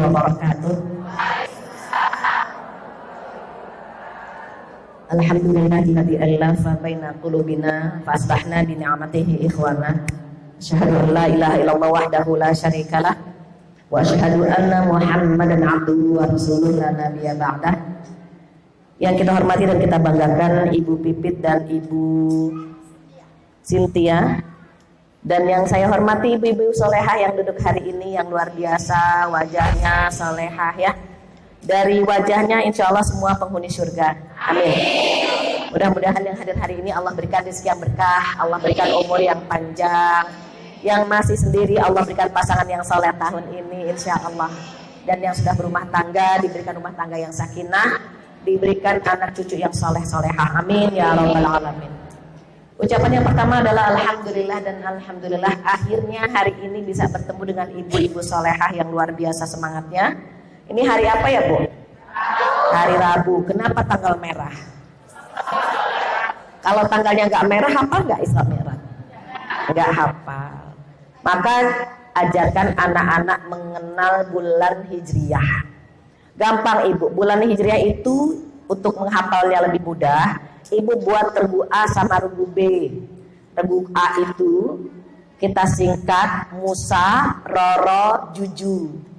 wabarakatuh. Alhamdulillahilladzi allafa baina qulubina fa asbahna bi ni'matihi ikhwana. Asyhadu an la ilaha illallah wahdahu la syarikalah wa asyhadu anna Muhammadan abduhu wa rasuluhu la nabiyya ba'dah. Yang kita hormati dan kita banggakan Ibu Pipit dan Ibu Cynthia, dan yang saya hormati ibu-ibu solehah yang duduk hari ini yang luar biasa, wajahnya solehah ya. Dari wajahnya insya Allah semua penghuni surga. Amin. Mudah-mudahan yang hadir hari ini Allah berikan rezeki yang berkah, Allah berikan umur yang panjang. Yang masih sendiri Allah berikan pasangan yang soleh tahun ini insya Allah. Dan yang sudah berumah tangga diberikan rumah tangga yang sakinah, diberikan anak cucu yang soleh-solehah. Amin ya rabbal alamin. Ucapan yang pertama adalah alhamdulillah, dan alhamdulillah akhirnya hari ini bisa bertemu dengan ibu-ibu solehah yang luar biasa semangatnya. Ini hari apa ya Bu? Hari Rabu. Kenapa tanggal merah? Kalau tanggalnya nggak merah, hafal nggak Isra Mi'raj? Nggak hafal. Maka ajarkan anak-anak mengenal bulan Hijriyah. Gampang Ibu, bulan Hijriyah itu untuk menghafalnya lebih mudah. Ibu buat regu A sama regu B. Regu A itu kita singkat Musa, Roro, Juju.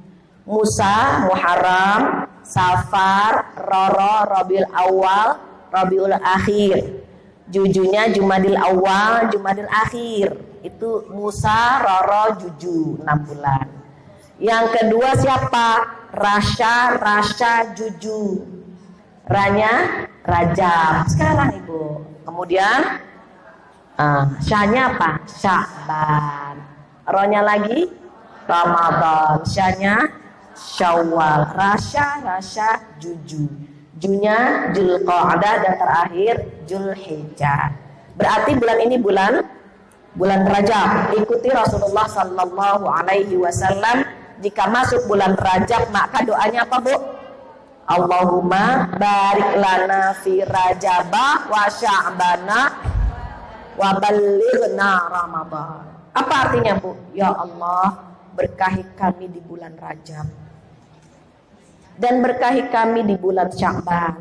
Musa, Muharram, Safar, Roro, Rabiul Awal, Rabiul Akhir. Jujunya Jumadil Awal, Jumadil Akhir. Itu Musa, Roro, Juju, 6 bulan. Yang kedua siapa? Rasya, Rasya, Juju. Ranya Rajab sekarang Ibu. Kemudian Syanya apa? Sya'ban. Ronya lagi Ramadan. Syanya Syawal. Rasya Juju. Junya Zulqa'dah, dan terakhir Zulhijjah. Berarti bulan ini bulan Rajab. Ikuti Rasulullah sallallahu alaihi wasallam. Jika masuk bulan Rajab maka doanya apa Bu? Allahumma barik lana fi Rajaba wa Sya'bana wa ballighna Ramadan. Apa artinya Bu? Ya Allah, berkahi kami di bulan Rajab dan berkahi kami di bulan Sya'ban.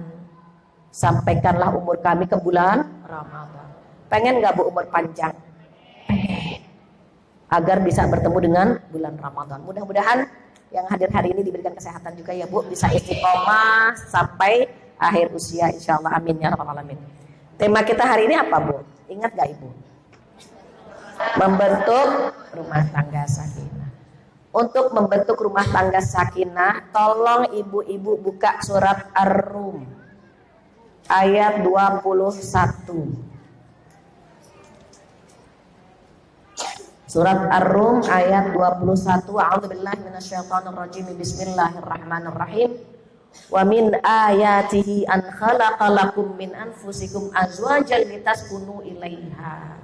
Sampaikanlah umur kami ke bulan Ramadan. Pengen gak Bu umur panjang? Pengen. Agar bisa bertemu dengan bulan Ramadan. Mudah-mudahan yang hadir hari ini diberikan kesehatan juga ya Bu, bisa istiqomah sampai akhir usia insyaallah. Amin ya rabbal alamin. Tema kita hari ini apa Bu? Ingat gak Ibu? Membentuk rumah tangga sakinah. Untuk membentuk rumah tangga sakinah, tolong ibu-ibu buka surat Ar-Rum ayat 21. Surat Ar-Rum ayat 21. A'udzubillahi minasyaitonirrajim. Bismillahirrahmanirrahim. Wa min ayatihi an khalaqalakum min anfusikum azwajan litaskunu ilaiha.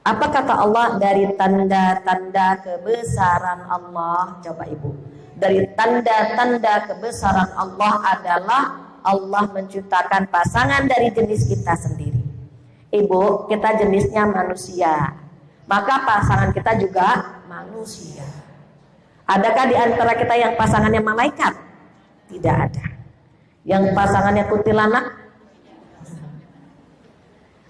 Apa kata Allah dari tanda-tanda kebesaran Allah? Coba Ibu. Dari tanda-tanda kebesaran Allah adalah Allah menciptakan pasangan dari jenis kita sendiri. Ibu, kita jenisnya manusia. Maka pasangan kita juga manusia. Adakah di antara kita yang pasangannya malaikat? Tidak ada. Yang pasangannya kuntilanak?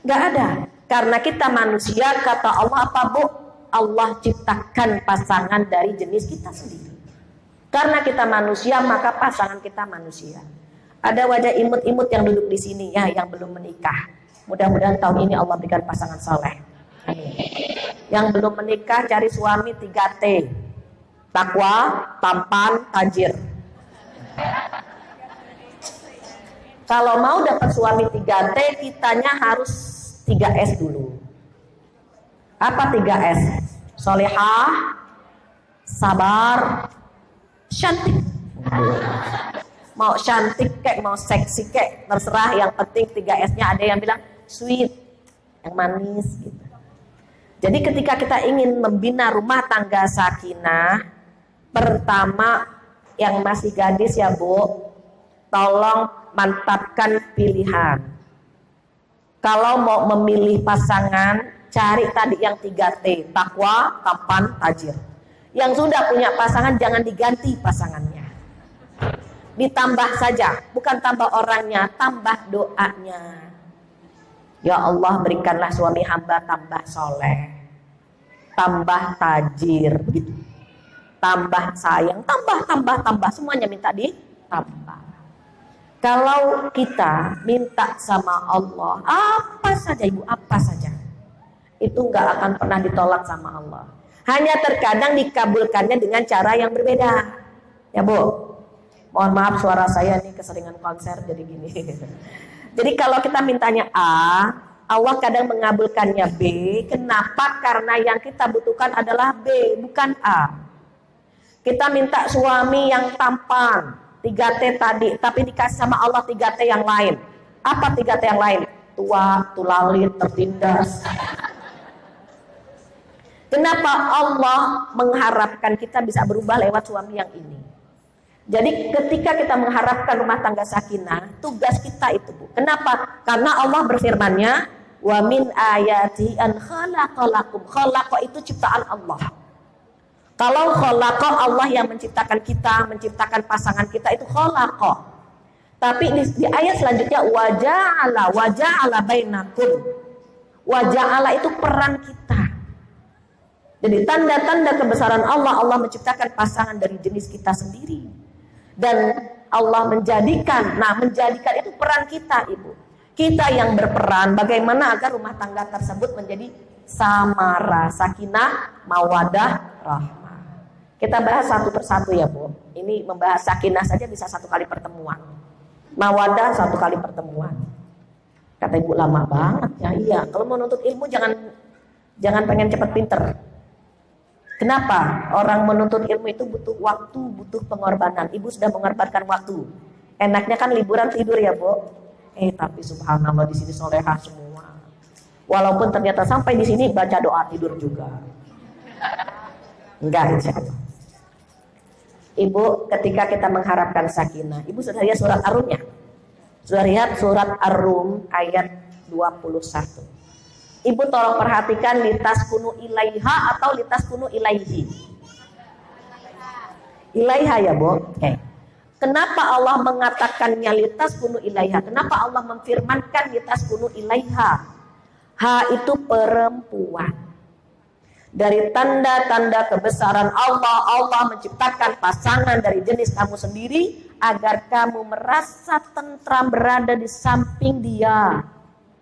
Gak ada. Karena kita manusia, kata Allah apa Bu? Allah ciptakan pasangan dari jenis kita sendiri. Karena kita manusia, maka pasangan kita manusia. Ada wajah imut-imut yang duduk di sini ya, yang belum menikah. Mudah-mudahan tahun ini Allah berikan pasangan saleh. Amin. Yang belum menikah cari suami 3T. Takwa, tampan, tajir. Kalau mau dapat suami 3T, kitanya harus 3S dulu. Apa 3S? Solehah, sabar, cantik. Mau cantik kek, mau seksi kek, terserah, yang penting 3S-nya. Ada yang bilang sweet, yang manis gitu. Jadi ketika kita ingin membina rumah tangga sakinah, pertama yang masih gadis ya Bu, tolong mantapkan pilihan. Kalau mau memilih pasangan, cari tadi yang 3T, takwa, tampan, tajir. Yang sudah punya pasangan jangan diganti pasangannya. Ditambah saja, bukan tambah orangnya, tambah doanya. Ya Allah, berikanlah suami hamba tambah soleh, tambah tajir, begitu. Tambah sayang, tambah, semuanya minta ditambah. Kalau kita minta sama Allah, apa saja ibu, apa saja, itu nggak akan pernah ditolak sama Allah. Hanya terkadang dikabulkannya dengan cara yang berbeda. Ya Bu, mohon maaf suara saya nih keseringan konser jadi gini. Jadi kalau kita mintanya A, Allah kadang mengabulkannya B. Kenapa? Karena yang kita butuhkan adalah B, bukan A. Kita minta suami yang tampan, 3T tadi, tapi dikasih sama Allah 3T yang lain. Apa 3T yang lain? Tua, tulalit, tertindas. Kenapa Allah mengharapkan kita bisa berubah lewat suami yang ini? Jadi ketika kita mengharapkan rumah tangga sakinah, tugas kita itu Bu. Kenapa? Karena Allah berfirman-Nya, wa min ayati an khalaqalakum. Khalaqa itu ciptaan Allah. Kalau khalaqa Allah yang menciptakan kita, menciptakan pasangan kita itu khalaqa. Tapi di ayat selanjutnya waja'ala bainakum. Waja'ala itu peran kita. Jadi tanda-tanda kebesaran Allah, Allah menciptakan pasangan dari jenis kita sendiri. Dan Allah menjadikan itu peran kita Ibu. Kita yang berperan bagaimana agar rumah tangga tersebut menjadi samara, sakinah, mawadah, rahmah. Kita bahas satu persatu ya Bu. Ini membahas sakinah saja bisa 1 kali pertemuan. Mawadah 1 kali pertemuan. Kata Ibu lama banget ya. Iya, kalau mau nuntut ilmu jangan pengen cepet pinter. Kenapa? Orang menuntut ilmu itu butuh waktu, butuh pengorbanan. Ibu sudah mengorbankan waktu. Enaknya kan liburan tidur ya Bu. Tapi subhanallah di sini solehah semua. Walaupun ternyata sampai di sini baca doa tidur juga. Enggak, insya Allah. Ibu, ketika kita mengharapkan sakinah, Ibu sudah lihat surat Ar-Rumnya? Sudah lihat surat Ar-Rum ayat 21. Ibu tolong perhatikan litaskunu ilaiha atau litaskunu ilaihi. Ilaiha ya Bu. Oke. Kenapa Allah mengatakannya litaskunu ilaiha? Kenapa Allah memfirmankan litaskunu ilaiha? Ha itu perempuan. Dari tanda-tanda kebesaran Allah, Allah menciptakan pasangan dari jenis kamu sendiri agar kamu merasa tentram berada di samping dia.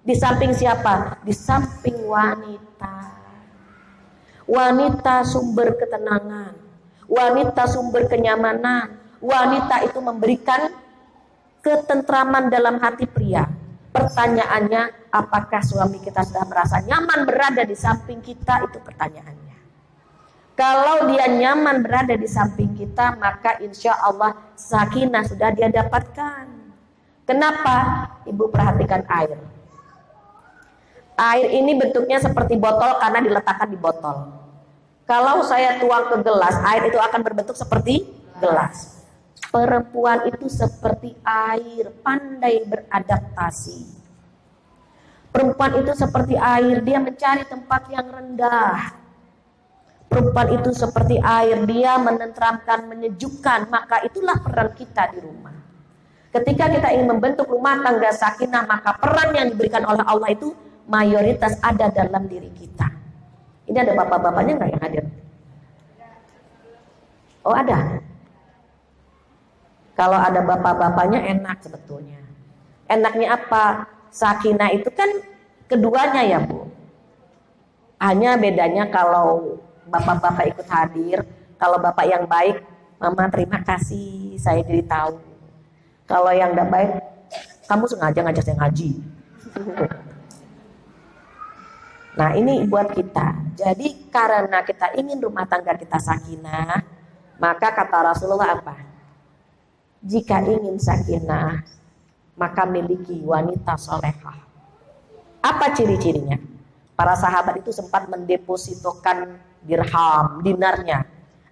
Di samping siapa? Di samping wanita. Wanita sumber ketenangan. Wanita sumber kenyamanan. Wanita itu memberikan ketentraman dalam hati pria. Pertanyaannya, apakah suami kita sudah merasa nyaman berada di samping kita? Itu pertanyaannya. Kalau dia nyaman berada di samping kita, maka insya Allah sakinah sudah dia dapatkan. Kenapa? Ibu perhatikan air. Air ini bentuknya seperti botol karena diletakkan di botol. Kalau saya tuang ke gelas, air itu akan berbentuk seperti gelas. Perempuan itu seperti air, pandai beradaptasi. Perempuan itu seperti air, dia mencari tempat yang rendah. Perempuan itu seperti air, dia menenteramkan, menyejukkan. Maka itulah peran kita di rumah. Ketika kita ingin membentuk rumah tangga sakinah, maka peran yang diberikan oleh Allah itu mayoritas ada dalam diri kita. Ini ada bapak-bapaknya nggak yang hadir? Oh ada. Kalau ada bapak-bapaknya enak sebetulnya. Enaknya apa? Sakinah itu kan keduanya ya Bu. Hanya bedanya kalau bapak-bapak ikut hadir, kalau bapak yang baik, mama terima kasih, saya jadi tahu. Kalau yang tidak baik, kamu sengaja ngajak saya ngaji. Nah ini buat kita. Jadi karena kita ingin rumah tangga kita sakinah, maka kata Rasulullah apa? Jika ingin sakinah, maka miliki wanita solehah. Apa ciri-cirinya? Para sahabat itu sempat mendepositokan dirham, dinarnya.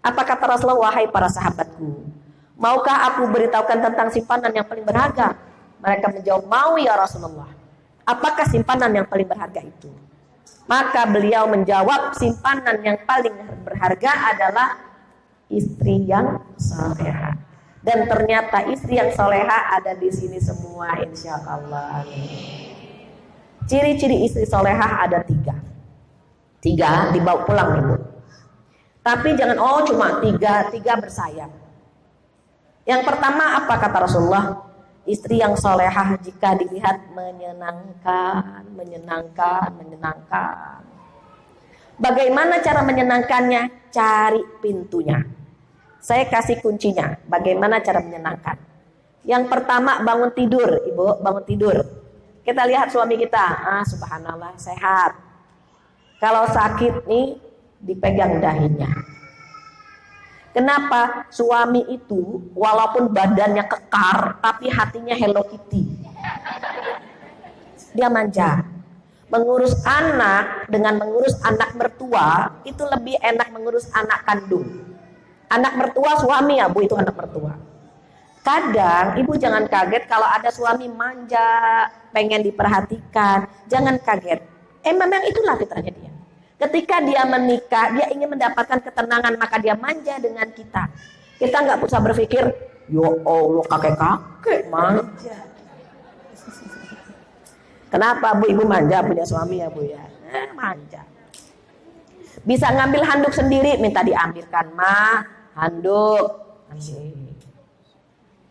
Apa kata Rasulullah? Wahai para sahabatku, maukah aku beritahukan tentang simpanan yang paling berharga? Mereka menjawab, mau ya Rasulullah. Apakah simpanan yang paling berharga itu? Maka beliau menjawab, simpanan yang paling berharga adalah istri yang soleha. Dan ternyata istri yang soleha ada di sini semua, insya Allah. Ciri-ciri istri soleha ada 3. 3 dibawa pulang ibu. Tapi jangan cuma 3 bersayap. Yang pertama apa kata Rasulullah? Istri yang solehah jika dilihat menyenangkan. Bagaimana cara menyenangkannya? Cari pintunya. Saya kasih kuncinya. Bagaimana cara menyenangkan? Yang pertama bangun tidur, ibu, bangun tidur. Kita lihat suami kita, subhanallah sehat. Kalau sakit nih dipegang dahinya. Kenapa? Suami itu walaupun badannya kekar tapi hatinya Hello Kitty. Dia manja. Mengurus anak dengan mengurus anak mertua itu lebih enak mengurus anak kandung. Anak mertua suami ya Bu, itu anak mertua. Kadang ibu jangan kaget kalau ada suami manja, pengen diperhatikan. Jangan kaget. Memang itulah fitrahnya dia. Ketika dia menikah, dia ingin mendapatkan ketenangan, maka dia manja dengan kita. Kita nggak usah berpikir, ya Allah kakek-kakek manja. Kenapa Bu, ibu manja punya suami ya Bu ya? Manja. Bisa ngambil handuk sendiri, minta diambilkan. Ma, handuk. Ambil.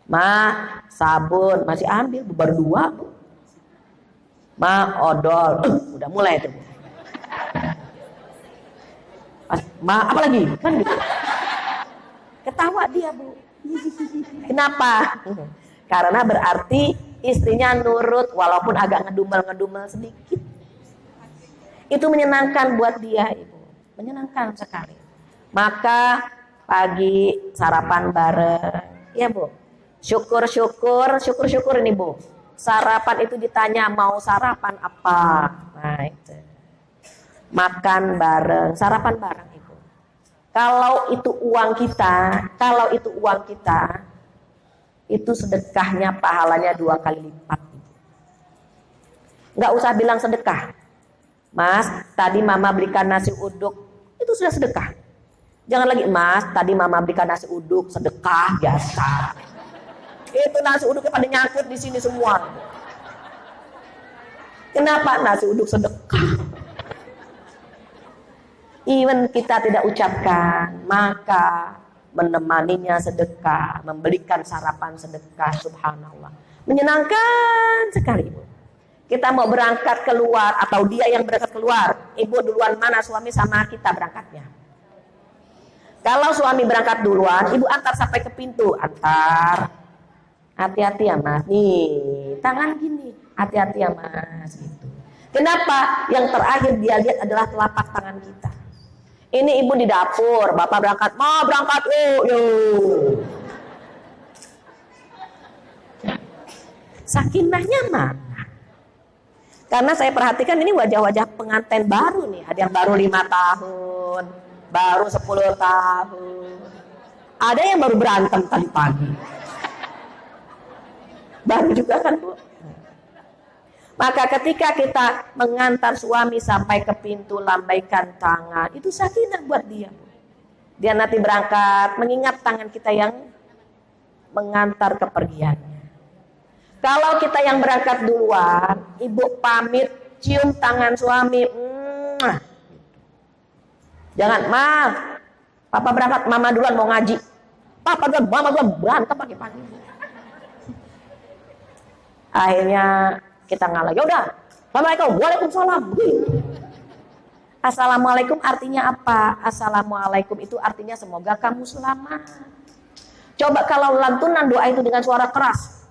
Ma, sabun. Masih ambil, baru 2 Bu. Ma, odol. Udah mulai tuh Bu. Ma, apa lagi? Kan gitu. Ketawa dia Bu. Kenapa? Karena berarti istrinya nurut walaupun agak ngedumel sedikit. Itu menyenangkan buat dia Ibu. Menyenangkan sekali. Maka pagi sarapan bareng. Ya Bu. Syukur ini Bu. Sarapan itu ditanya mau sarapan apa? Nah itu. Makan bareng, sarapan bareng Ibu. Kalau itu uang kita, itu sedekahnya pahalanya 2 kali lipat. Nggak usah bilang sedekah. Mas, tadi mama belikan nasi uduk, itu sudah sedekah. Jangan lagi, Mas, tadi mama belikan nasi uduk, sedekah biasa. Itu nasi uduknya pada nyangkut di sini semua. Kenapa nasi uduk sedekah? Even kita tidak ucapkan, maka menemaninya sedekah, membelikan sarapan sedekah, subhanallah. Menyenangkan sekali Ibu. Kita mau berangkat keluar atau dia yang berangkat keluar, Ibu duluan mana, suami sama kita berangkatnya. Kalau suami berangkat duluan, Ibu antar sampai ke pintu, antar. Hati-hati ya Mas, nih tangan gini, hati-hati ya Mas gitu. Kenapa? Yang terakhir dia lihat adalah telapak tangan kita. Ini Ibu di dapur, Bapak berangkat, mau berangkat yuk. Sakinahnya mana? Karena saya perhatikan ini wajah-wajah pengantin baru nih, ada yang baru 5 tahun, baru 10 tahun, ada yang baru berantem tadi pagi, baru juga kan Bu. Maka ketika kita mengantar suami sampai ke pintu, lambaikan tangan, itu sakinah buat dia. Dia nanti berangkat mengingat tangan kita yang mengantar kepergiannya. Kalau kita yang berangkat duluan, Ibu pamit cium tangan suami. Jangan, maaf, Papa berangkat, Mama duluan mau ngaji. Papa duluan, Mama duluan, berantem pagi-pagi. Akhirnya kita ngalah, yaudah, Assalamualaikum, Waalaikumsalam. Assalamualaikum artinya apa? Assalamualaikum itu artinya semoga kamu selamat. Coba kalau lantunan doa itu dengan suara keras,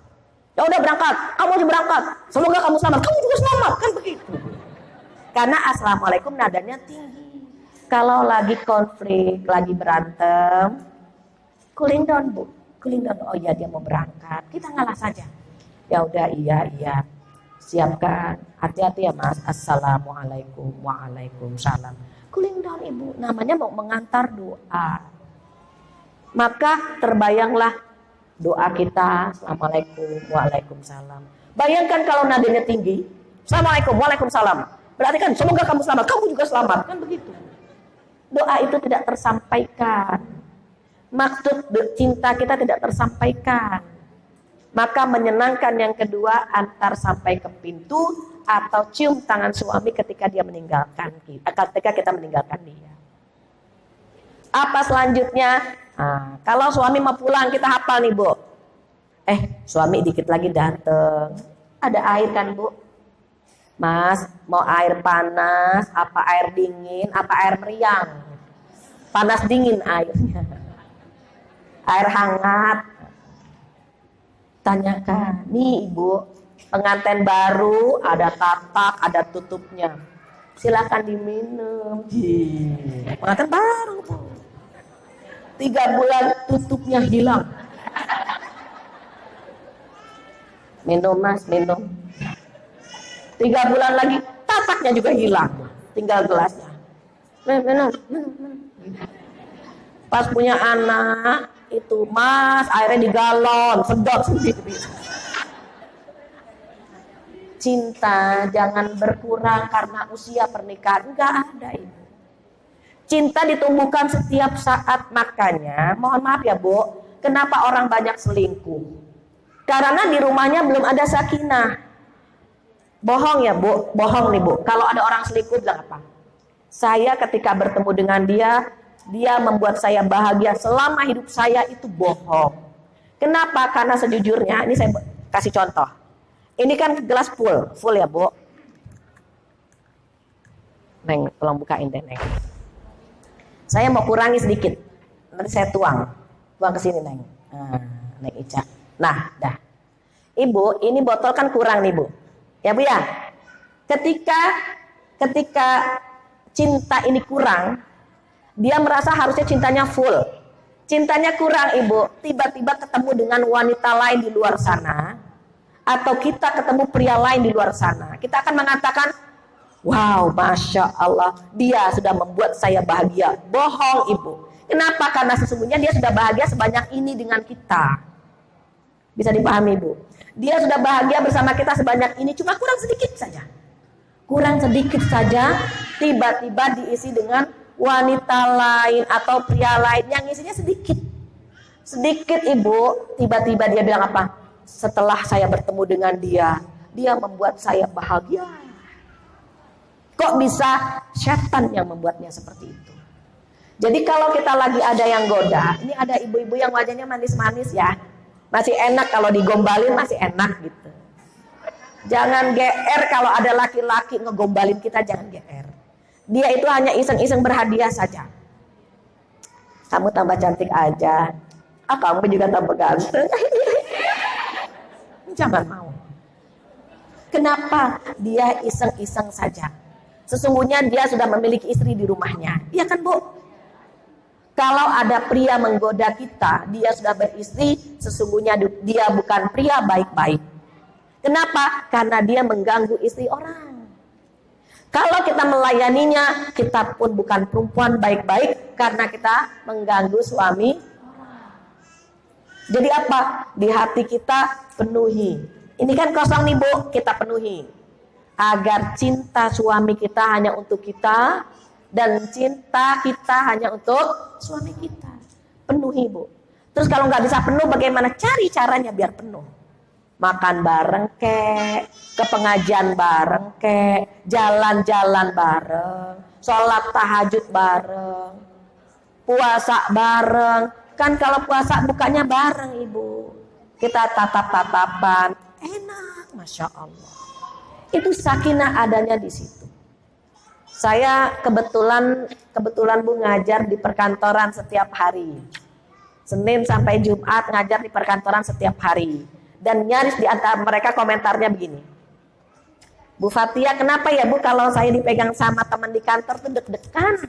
ya udah berangkat, kamu harus berangkat, semoga kamu selamat, kamu juga selamat, kan begitu. Karena assalamualaikum nadanya tinggi. Kalau lagi konflik, lagi berantem, cooling down Bu, cooling down. Oh iya dia mau berangkat, kita ngalah saja. Ya udah iya. Siapkan, hati-hati ya Mas. Assalamualaikum, waalaikumsalam. Cooling down Ibu, namanya mau mengantar doa. Maka terbayanglah doa kita, Assalamualaikum, waalaikumsalam. Bayangkan kalau nadanya tinggi, Assalamualaikum, waalaikumsalam. Berarti kan semoga kamu selamat, kamu juga selamat. Kan begitu. Doa itu tidak tersampaikan. Maksud cinta kita tidak tersampaikan. Maka menyenangkan yang kedua antar sampai ke pintu atau cium tangan suami ketika dia meninggalkan kita, ketika kita meninggalkan dia. Apa selanjutnya? Nah, kalau suami mau pulang kita hafal nih Bu. Suami dikit lagi dateng. Ada air kan Bu? Mas, mau air panas, apa air dingin, apa air meriang? Panas dingin airnya. Air hangat. Tanyakan, nih Ibu, pengantin baru, ada tatak, ada tutupnya. Silakan diminum. Pengantin baru Bu. 3 bulan tutupnya hilang. Minum Mas, minum. 3 bulan lagi tataknya juga hilang. Tinggal gelasnya. Minum. Pas punya anak, itu Mas, airnya di galon, sedot sendiri. Cinta jangan berkurang karena usia pernikahan. Enggak ada Ibu. Cinta ditumbuhkan setiap saat. Makanya mohon maaf ya Bu, kenapa orang banyak selingkuh? Karena di rumahnya belum ada sakinah. Bohong ya Bu, bohong nih Bu. Kalau ada orang selingkuh bilang apa? Saya ketika bertemu dengan dia membuat saya bahagia selama hidup saya, itu bohong. Kenapa? Karena sejujurnya, ini saya kasih contoh. Ini kan gelas full ya Bu. Neng, tolong bukain deh Neng. Saya mau kurangi sedikit. Nanti saya tuang ke sini Neng. Neng Ica. Nah, dah. Ibu, ini botol kan kurang nih Bu. Ya Bu ya. Ketika cinta ini kurang, dia merasa harusnya cintanya full. Cintanya kurang Ibu, tiba-tiba ketemu dengan wanita lain di luar sana, atau kita ketemu pria lain di luar sana, kita akan mengatakan, wow, Masya Allah, dia sudah membuat saya bahagia. Bohong Ibu. Kenapa? Karena sesungguhnya dia sudah bahagia sebanyak ini dengan kita. Bisa dipahami Ibu? Dia sudah bahagia bersama kita sebanyak ini, cuma kurang sedikit saja. Kurang sedikit saja, tiba-tiba diisi dengan wanita lain atau pria lain yang isinya sedikit. Sedikit Ibu, tiba-tiba dia bilang apa? Setelah saya bertemu dengan dia membuat saya bahagia. Kok bisa? Setan yang membuatnya seperti itu. Jadi kalau kita lagi ada yang goda, ini ada ibu-ibu yang wajahnya manis-manis ya. Masih enak kalau digombalin, masih enak gitu. Jangan GR kalau ada laki-laki ngegombalin kita, jangan GR. Dia itu hanya iseng-iseng berhadiah saja. Kamu tambah cantik aja. Kamu juga tambah ganteng. Jangan mau. Kenapa? Dia iseng-iseng saja. Sesungguhnya dia sudah memiliki istri di rumahnya. Iya kan Bu? Kalau ada pria menggoda kita, dia sudah beristri, sesungguhnya dia bukan pria baik-baik. Kenapa? Karena dia mengganggu istri orang. Kalau kita melayaninya, kita pun bukan perempuan baik-baik karena kita mengganggu suami. Jadi apa? Di hati kita penuhi. Ini kan kosong nih Bu, kita penuhi. Agar cinta suami kita hanya untuk kita dan cinta kita hanya untuk suami kita. Penuhi Bu. Terus kalau nggak bisa penuh, bagaimana? Cari caranya biar penuh. Makan bareng kek, ke pengajian bareng kek, jalan-jalan bareng, sholat tahajud bareng, puasa bareng. Kan kalau puasa bukanya bareng Ibu. Kita tatap-tatapan, enak, Masya Allah. Itu sakinah adanya di situ. Saya kebetulan Bu ngajar di perkantoran setiap hari. Senin sampai Jumat ngajar di perkantoran setiap hari. Dan nyaris di antara mereka komentarnya begini. Bu Fatia, kenapa ya Bu kalau saya dipegang sama teman di kantor tuh deg-degan?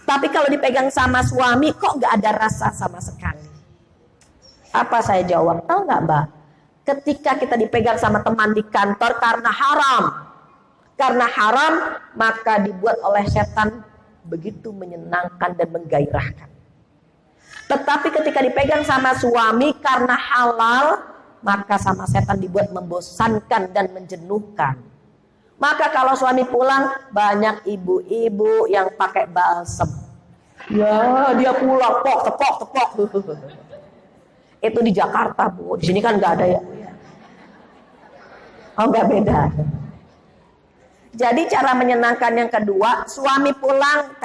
Tapi kalau dipegang sama suami kok nggak ada rasa sama sekali. Apa saya jawab? Tahu nggak Mbak? Ketika kita dipegang sama teman di kantor karena haram. Karena haram maka dibuat oleh setan begitu menyenangkan dan menggairahkan. Tetapi ketika dipegang sama suami karena halal, maka sama setan dibuat membosankan dan menjenuhkan. Maka kalau suami pulang, banyak ibu-ibu yang pakai balsem. Ya, dia pulang, tepok. Itu di Jakarta, Bu. Di sini kan nggak ada ya. Oh, nggak beda. Jadi cara menyenangkan yang kedua, suami pulang,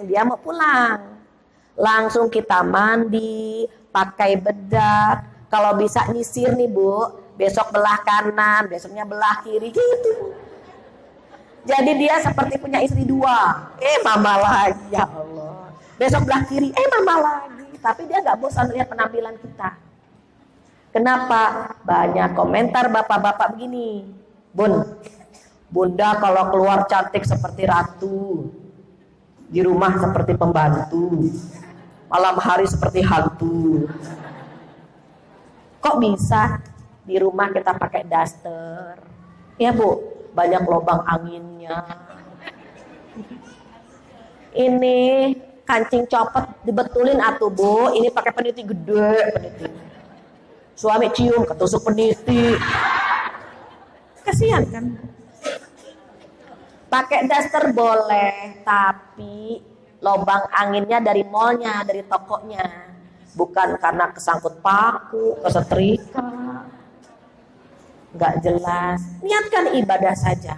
dia mau pulang. Langsung kita mandi, pakai bedak. Kalau bisa nyisir nih, Bu, besok belah kanan, besoknya belah kiri gitu. Jadi dia seperti punya istri dua. Mama lagi, ya Allah. Besok belah kiri, mama lagi. Tapi dia nggak bosan lihat penampilan kita. Kenapa? Banyak komentar bapak-bapak begini. Bunda kalau keluar cantik seperti ratu, di rumah seperti pembantu, malam hari seperti hantu. Kok bisa di rumah kita pakai daster? Ya Bu, banyak lubang anginnya. Ini kancing copot dibetulin atuh Bu, ini pakai peniti gede, peniti. Suami cium ketusuk peniti. Kasihan kan? Pakai daster boleh, tapi lubang anginnya dari mallnya, dari tokonya, bukan karena kesangkut paku, kesetrika. Nggak jelas. Niatkan ibadah saja.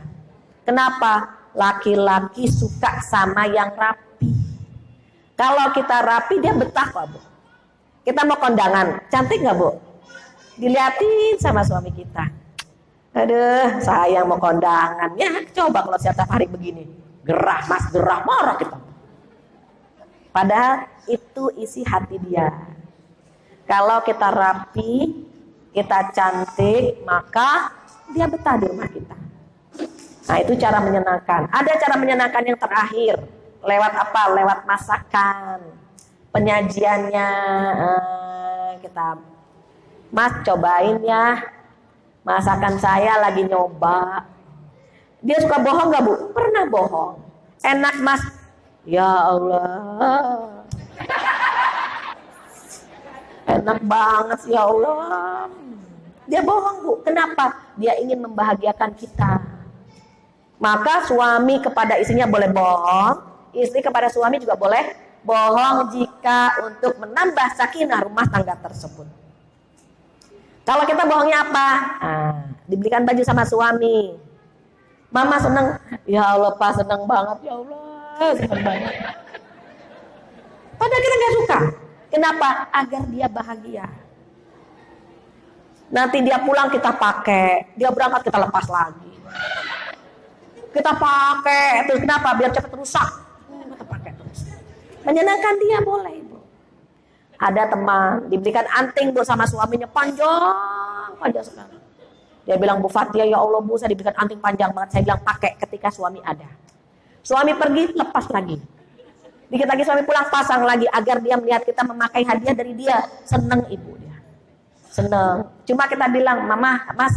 Kenapa? Laki-laki suka sama yang rapi. Kalau kita rapi, dia betah kok, Bu. Kita mau kondangan, cantik nggak, Bu? Diliatin sama suami kita. Aduh, sayang mau kondangan. Ya, coba kalau setiap hari begini. Gerah, Mas, gerah, marah kita. Padahal itu isi hati dia. Kalau kita rapi, kita cantik, maka dia betah di rumah kita. Nah, itu cara menyenangkan. Ada cara menyenangkan yang terakhir. Lewat apa? Lewat masakan. Penyajiannya kita, Mas, cobain ya. Masakan saya lagi nyoba. Dia suka bohong gak, Bu? Pernah bohong. Enak, Mas. Ya Allah. Enak banget, ya Allah. Dia bohong, Bu. Kenapa? Dia ingin membahagiakan kita. Maka suami kepada istrinya boleh bohong. Istri kepada suami juga boleh bohong jika untuk menambah sakinah rumah tangga tersebut. Kalau kita bohongnya apa? Dibelikan baju sama suami. Mama seneng. Ya Allah, Pak, seneng banget. Ya Allah, seneng banget. Padahal kita gak suka. Kenapa? Agar dia bahagia. Nanti dia pulang kita pakai. Dia berangkat kita lepas lagi. Kita pakai. Terus kenapa? Biar cepat rusak. Kita pakai terus. Menyenangkan dia boleh, Bu. Ada teman diberikan anting, Bu, sama suaminya panjang sekali. Dia bilang, Bu Fatia, ya Allah, Bu, saya diberikan anting panjang banget. Saya bilang pakai ketika suami ada. Suami pergi, lepas lagi. Dikit lagi suami pulang, pasang lagi agar dia melihat kita memakai hadiah dari dia. Seneng ibu dia. Seneng. Cuma kita bilang, Mama, Mas,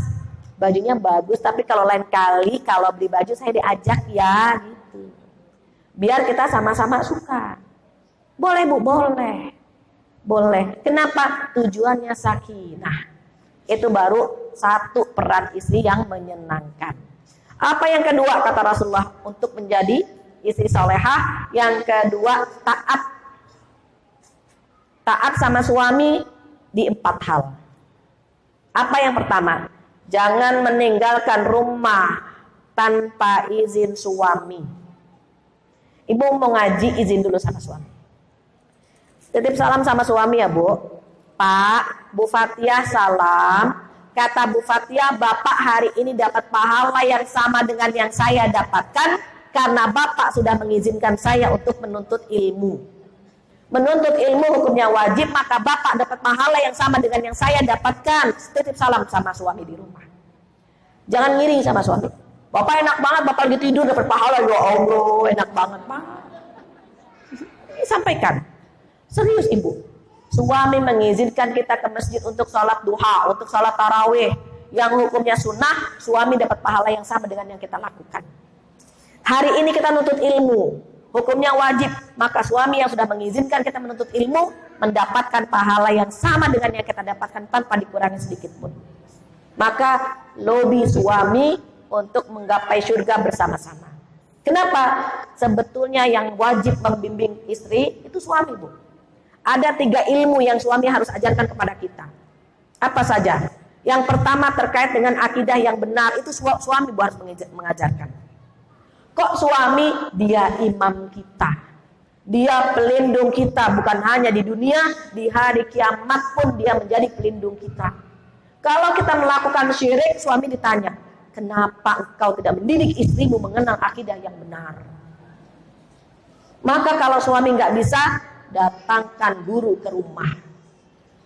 bajunya bagus, tapi kalau lain kali kalau beli baju saya diajak ya, gitu. Biar kita sama-sama suka. Boleh, Bu, boleh. Boleh. Kenapa? Tujuannya sakinah. Itu baru satu peran istri yang menyenangkan. Apa yang kedua kata Rasulullah untuk menjadi istri salehah? Yang kedua, taat. Taat sama suami di 4 hal. Apa yang pertama? Jangan meninggalkan rumah tanpa izin suami. Ibu mau ngaji, izin dulu sama suami. Titip salam sama suami ya, Bu. Pak, Bu Fatia salam. Kata Bu Fatia, Bapak hari ini dapat pahala yang sama dengan yang saya dapatkan karena Bapak sudah mengizinkan saya untuk menuntut ilmu. Menuntut ilmu hukumnya wajib, maka Bapak dapat pahala yang sama dengan yang saya dapatkan. Titip salam sama suami di rumah. Jangan ngiri sama suami. Bapak enak banget, Bapak lagi tidur dapat pahala. Ya Allah, enak banget, Pak. Sampaikan. Serius, Ibu. Suami mengizinkan kita ke masjid untuk sholat duha, untuk sholat tarawih. Yang hukumnya sunnah, suami dapat pahala yang sama dengan yang kita lakukan. Hari ini kita nuntut ilmu, hukumnya wajib. Maka suami yang sudah mengizinkan kita menuntut ilmu, mendapatkan pahala yang sama dengan yang kita dapatkan tanpa dikurangi sedikit pun. Maka lobby suami untuk menggapai surga bersama-sama. Kenapa? Sebetulnya yang wajib membimbing istri itu suami, Bu. Ada 3 ilmu yang suami harus ajarkan kepada kita. Apa saja? Yang pertama terkait dengan akidah yang benar, itu suami harus mengajarkan. Kok suami? Dia imam kita. Dia pelindung kita, bukan hanya di dunia, di hari kiamat pun dia menjadi pelindung kita. Kalau kita melakukan syirik, suami ditanya, kenapa engkau tidak mendidik istrimu mengenal akidah yang benar? Maka kalau suami nggak bisa, datangkan guru ke rumah.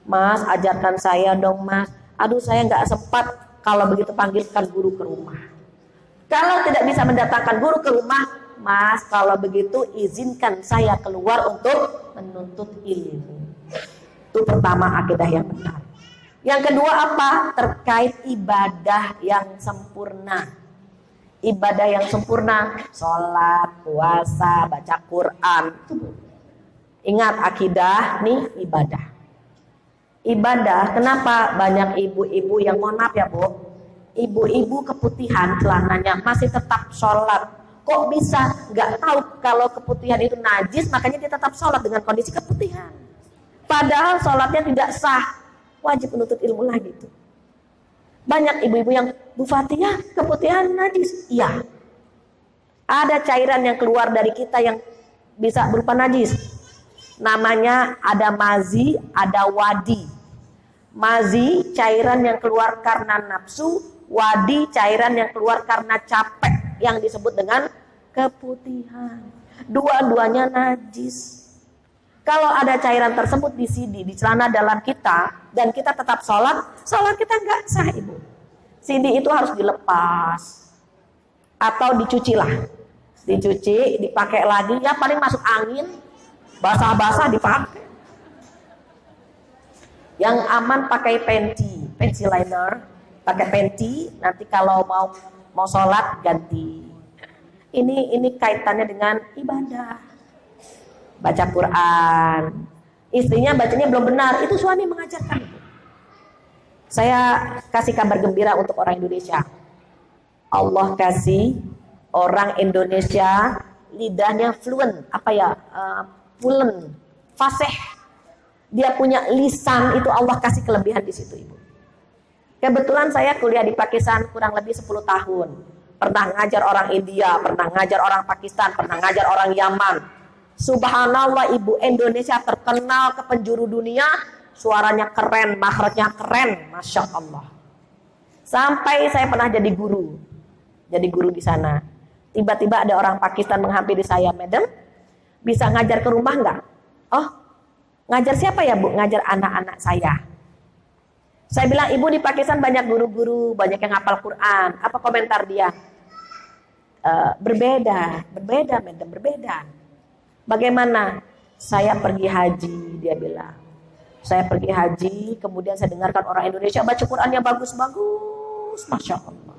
Mas, ajarkan saya dong, Mas. Aduh, saya nggak sempat. Kalau begitu panggilkan guru ke rumah. Kalau tidak bisa mendatangkan guru ke rumah, Mas, kalau begitu izinkan saya keluar untuk menuntut ilmu. Itu pertama, akidah yang benar. Yang kedua apa? Terkait ibadah yang sempurna. Ibadah yang sempurna, sholat, puasa, baca Quran. Ingat, akidah nih ibadah. Ibadah, kenapa banyak ibu-ibu yang, mohon maaf ya Bu, ibu-ibu keputihan celananya masih tetap sholat. Kok bisa? Nggak tahu kalau keputihan itu najis, makanya dia tetap sholat dengan kondisi keputihan. Padahal sholatnya tidak sah, wajib menuntut ilmu lagi itu. Banyak ibu-ibu yang, Bu Fathia, keputihan najis. Iya. Ada cairan yang keluar dari kita yang bisa berupa najis. Namanya ada mazi, ada wadi. Mazi, cairan yang keluar karena nafsu. Wadi, cairan yang keluar karena capek, yang disebut dengan keputihan. Dua-duanya najis. Kalau ada cairan tersebut di sidi, di celana dalam kita, dan kita tetap sholat kita nggak sah, Ibu. Sidi itu harus dilepas atau dicuci lah. Dicuci, dipakai lagi, ya paling masuk angin, basah-basah dipakai. Yang aman pakai pensi liner, pakai pensi. Nanti kalau mau sholat ganti. Ini kaitannya dengan ibadah. Baca Quran. Istrinya bacanya belum benar, itu suami mengajarkan. Saya kasih kabar gembira untuk orang Indonesia. Allah kasih orang Indonesia lidahnya fluent, fluent, fasih. Dia punya lisan, itu Allah kasih kelebihan di situ, Ibu. Kebetulan saya kuliah di Pakistan kurang lebih 10 tahun. Pernah ngajar orang India, pernah ngajar orang Pakistan, pernah ngajar orang Yaman. Subhanallah, Ibu, Indonesia terkenal ke penjuru dunia, suaranya keren, makhrajnya keren, Masya Allah. Sampai saya pernah jadi guru di sana. Tiba-tiba ada orang Pakistan menghampiri saya, Madam, bisa ngajar ke rumah nggak? Oh, ngajar siapa ya, Bu? Ngajar anak-anak saya. Saya bilang, Ibu, di Pakistan banyak guru-guru, banyak yang hafal Quran. Apa komentar dia? Berbeda, Madam, berbeda. Bagaimana? Saya pergi haji, dia bilang. Saya pergi haji, kemudian saya dengarkan orang Indonesia baca Qurannya bagus-bagus, Masya Allah.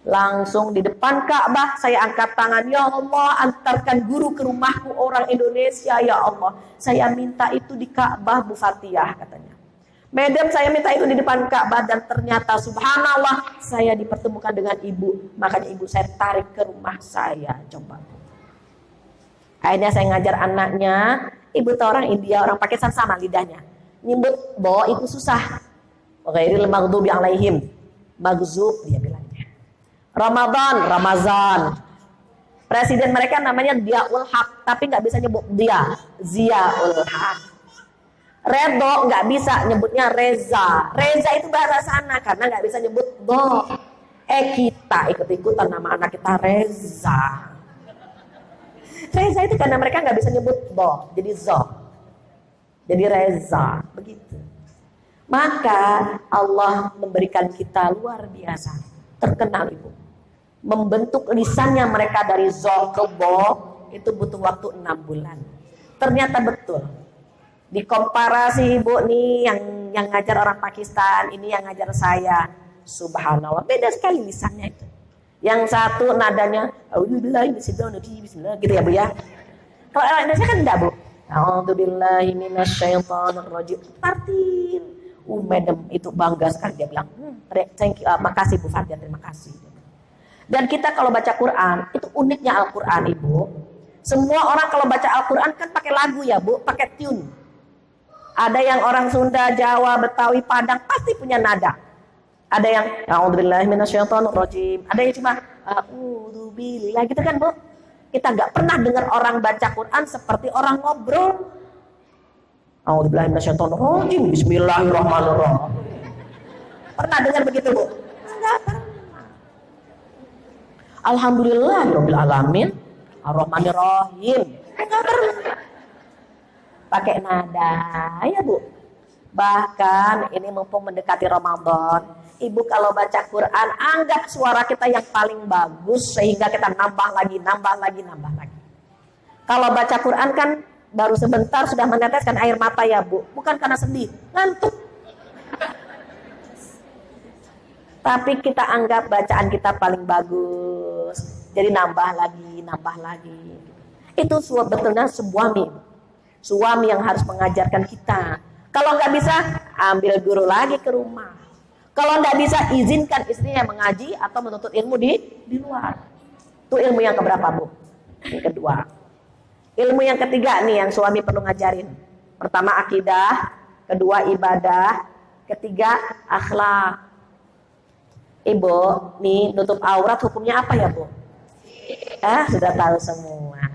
Langsung di depan Ka'bah saya angkat tangan, ya Allah, antarkan guru ke rumahku orang Indonesia, ya Allah. Saya minta itu di Ka'bah, Bu Fathia, katanya. Madam, saya minta itu di depan Ka'bah, dan ternyata subhanallah saya dipertemukan dengan ibu. Makanya ibu saya tarik ke rumah saya. Coba. Akhirnya saya ngajar anaknya. Ibu tahu orang India, orang Pakistan sama lidahnya. Nyebut bahwa itu susah. Ghairil maghdubi alaihim. Maghzub dia bilangnya. Ramazan. Presiden mereka namanya Diaul Haq, tapi nggak bisa nyebut dia. Ziaul Haq. Redo nggak bisa nyebutnya Reza. Reza itu bahasa sana karena nggak bisa nyebut do. Kita ikut-ikutan nama anak kita Reza. Reza itu karena mereka nggak bisa nyebut do, jadi zo. Jadi Reza, begitu. Maka Allah memberikan kita luar biasa, terkenal, Ibu. Membentuk lisannya mereka dari zo ke bo itu butuh waktu 6 bulan. Ternyata betul. Dikomparasi, Ibu, nih yang ngajar orang Pakistan, ini yang ngajar saya. Subhanallah, beda sekali lisannya itu. Yang satu nadanya auzubillahi bismillah gitu ya, Bu ya. Kalau orang Indonesia kan enggak, Bu. Auzubillahi minasyaitonirrajim. Tartil. Madam itu bangga sekali, dia bilang, thank you, makasih Bu Fatia, terima kasih. Dan kita kalau baca Quran, itu uniknya Al-Quran Ibu. Semua orang kalau baca Al-Quran kan pakai lagu ya Bu, pakai tune. Ada yang orang Sunda, Jawa, Betawi, Padang pasti punya nada. Ada yang a'udzubillahi minasyaitonirrajim, ada yang cuma a'udzubillah gitu kan Bu. Kita nggak pernah dengar orang baca Quran seperti orang ngobrol. A'udzubillahi minasyaitonirrajim, bismillahirrahmanirrahim. Pernah dengar begitu Bu? Enggak pernah. Alhamdulillahirabbil alamin, arrahmanirrahim. Enggak pernah. Pakai nada ya Bu. Bahkan ini mumpung mendekati Ramadan, Ibu kalau baca Quran anggap suara kita yang paling bagus sehingga kita nambah lagi. Kalau baca Quran kan baru sebentar sudah meneteskan air mata ya Bu, bukan karena sedih, ngantuk. Tapi kita anggap bacaan kita paling bagus, jadi nambah lagi. Itu sebetulnya suami yang harus mengajarkan kita. Kalau nggak bisa, ambil guru lagi ke rumah. Kalau nggak bisa, izinkan istrinya mengaji atau menuntut ilmu di luar. Itu ilmu yang keberapa Bu? Yang kedua. Ilmu yang ketiga nih yang suami perlu ngajarin. Pertama akidah, kedua ibadah, ketiga akhlak. Ibu, nih nutup aurat hukumnya apa ya Bu? Sudah tahu semua.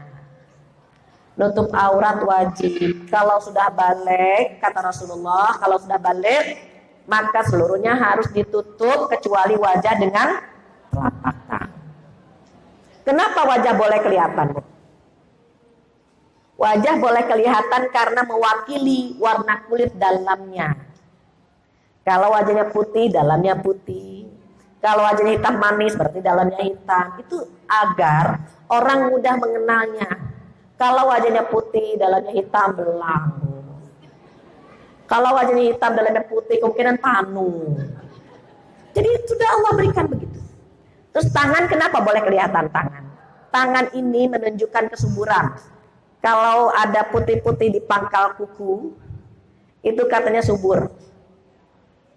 Nutup aurat wajib. Kalau sudah balik, kata Rasulullah, kalau sudah balik, maka seluruhnya harus ditutup kecuali wajah dengan telapak tangan. Kenapa wajah boleh kelihatan, Bu? Wajah boleh kelihatan karena mewakili warna kulit dalamnya. Kalau wajahnya putih, dalamnya putih. Kalau wajahnya hitam manis, berarti dalamnya hitam. Itu agar orang mudah mengenalnya. Kalau wajahnya putih, dalamnya hitam, belang. Kalau wajahnya hitam, dalamnya putih, kemungkinan panu. Jadi sudah Allah berikan begitu. Terus tangan, kenapa boleh kelihatan tangan? Tangan ini menunjukkan kesuburan. Kalau ada putih-putih di pangkal kuku, itu katanya subur.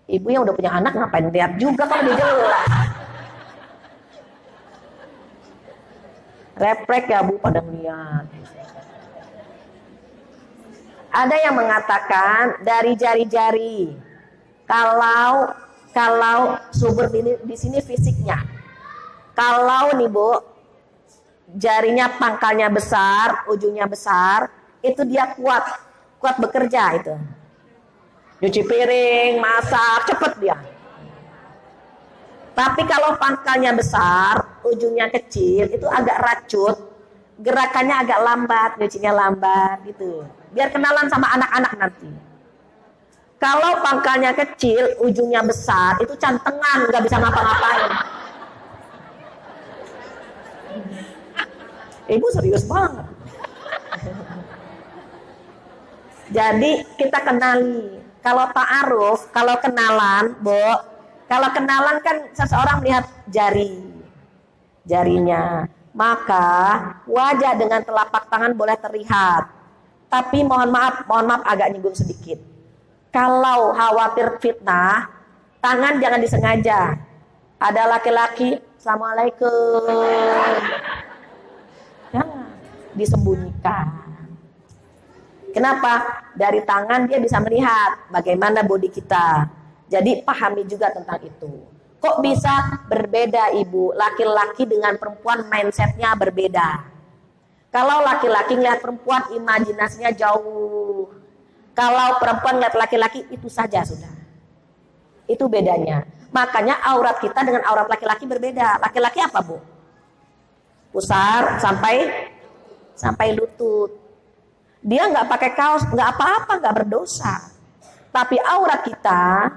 Ibu yang udah punya anak ngapain lihat juga kalau dia jelas. Refleks ya Bu pada lihat. Ada yang mengatakan dari jari-jari. Kalau subur di sini fisiknya. Kalau nih Bu, jarinya pangkalnya besar, ujungnya besar, itu dia kuat bekerja itu. Nyuci piring, masak, cepet dia. Tapi kalau pangkalnya besar, ujungnya kecil, itu agak racut, gerakannya agak lambat, nyucinya lambat gitu. Biar kenalan sama anak-anak nanti. Kalau pangkalnya kecil, ujungnya besar, itu cantengan, nggak bisa ngapa-ngapain. Ibu serius banget. Jadi kita kenali. Kalau ta'aruf, kalau kenalan, Bu, kalau kenalan kan seseorang melihat jarinya, maka wajah dengan telapak tangan boleh terlihat. Tapi mohon maaf agak nyinggung sedikit. Kalau khawatir fitnah, tangan jangan disengaja. Ada laki-laki, Assalamualaikum. Jangan disembunyikan. Kenapa? Dari tangan dia bisa melihat bagaimana bodi kita. Jadi pahami juga tentang itu. Kok bisa berbeda Ibu? Laki-laki dengan perempuan mindsetnya berbeda. Kalau laki-laki ngeliat perempuan imajinasinya jauh. Kalau perempuan ngeliat laki-laki itu saja sudah. Itu bedanya. Makanya aurat kita dengan aurat laki-laki berbeda. Laki-laki apa Bu? Pusar sampai lutut. Dia nggak pakai kaos, nggak apa-apa, nggak berdosa. Tapi aurat kita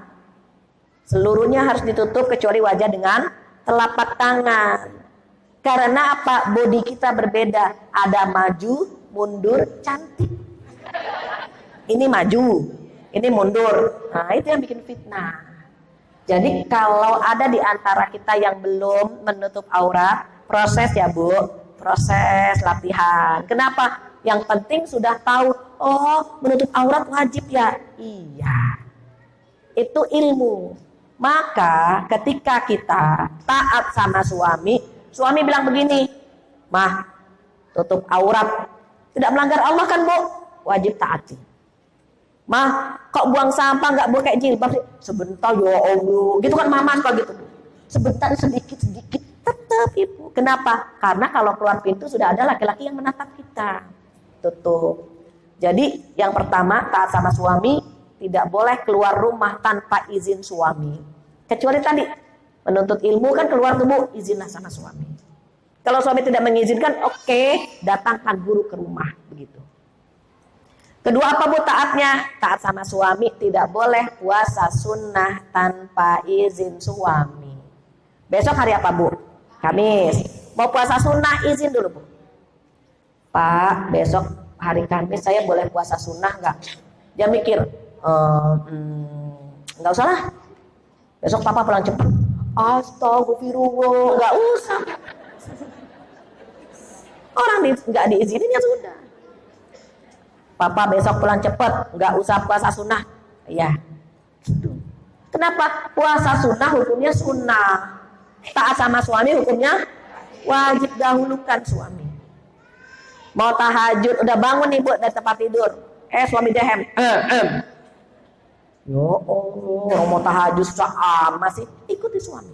seluruhnya harus ditutup kecuali wajah dengan telapak tangan. Karena apa? Bodi kita berbeda. Ada maju, mundur, cantik. Ini maju, ini mundur. Nah, itu yang bikin fitnah. Jadi kalau ada di antara kita yang belum menutup aurat, proses ya Bu, proses latihan. Kenapa? Yang penting sudah tahu, oh menutup aurat wajib ya? Iya. itu ilmu. Maka ketika kita taat sama suami, suami bilang begini, mah tutup aurat, tidak melanggar Allah kan bu, wajib taati. Mah kok buang sampah nggak pakai jilbab sih? Sebentar ya Allah, gitu kan mama kalau gitu. Sebentar sedikit tetap ibu. Kenapa? Karena kalau keluar pintu sudah ada laki-laki yang menatap kita. Tutup. Jadi yang pertama taat sama suami, tidak boleh keluar rumah tanpa izin suami. Kecuali tadi menuntut ilmu kan keluar tubuh, izinlah sama suami. Kalau suami tidak mengizinkan, oke, datangkan guru ke rumah begitu. Kedua apa bu taatnya? Taat sama suami, tidak boleh puasa sunnah tanpa izin suami. Besok hari apa bu? Kamis. Mau puasa sunnah izin dulu bu. Pak, besok hari Kamis saya boleh puasa sunnah nggak? Dia mikir, nggak usah lah. Besok papa pulang cepat. Astagfirullah, nggak usah. Orang nggak diizinin ya sudah. Papa besok pulang cepat, nggak usah puasa sunnah. Ya. Kenapa? Puasa sunnah hukumnya sunnah. Taat sama suami hukumnya wajib, dahulukan suami. Mau tahajud, udah bangun nih bu dari tempat tidur. Suami dehem. Ya Allah, mau tahajud susah amat sih. Ikuti suami.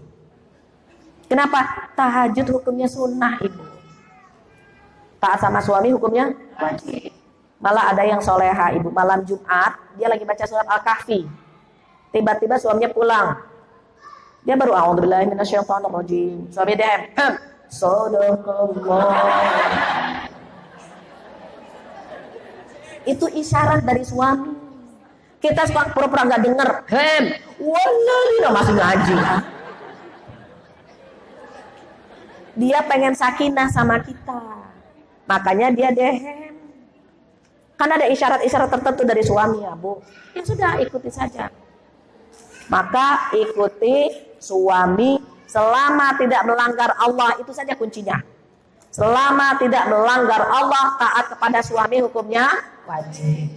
Kenapa? Tahajud hukumnya sunnah ibu. Taat sama suami hukumnya wajib. Malah ada yang soleha ibu, malam Jumat dia lagi baca surat Al-Kahfi, tiba-tiba suaminya pulang, dia baru a'udzubillahi minasyaitonirrajim, suami dia Sadaqallah. Itu isyarat dari suami. Kita suka pura-pura nggak denger, wallahi masih ngaji. Dia pengen sakinah sama kita, makanya dia dehem. Kan ada isyarat-isyarat tertentu dari suami ya bu. Ya sudah, ikuti saja. Maka ikuti suami selama tidak melanggar Allah, itu saja kuncinya. Selama tidak melanggar Allah, taat kepada suami hukumnya wajib.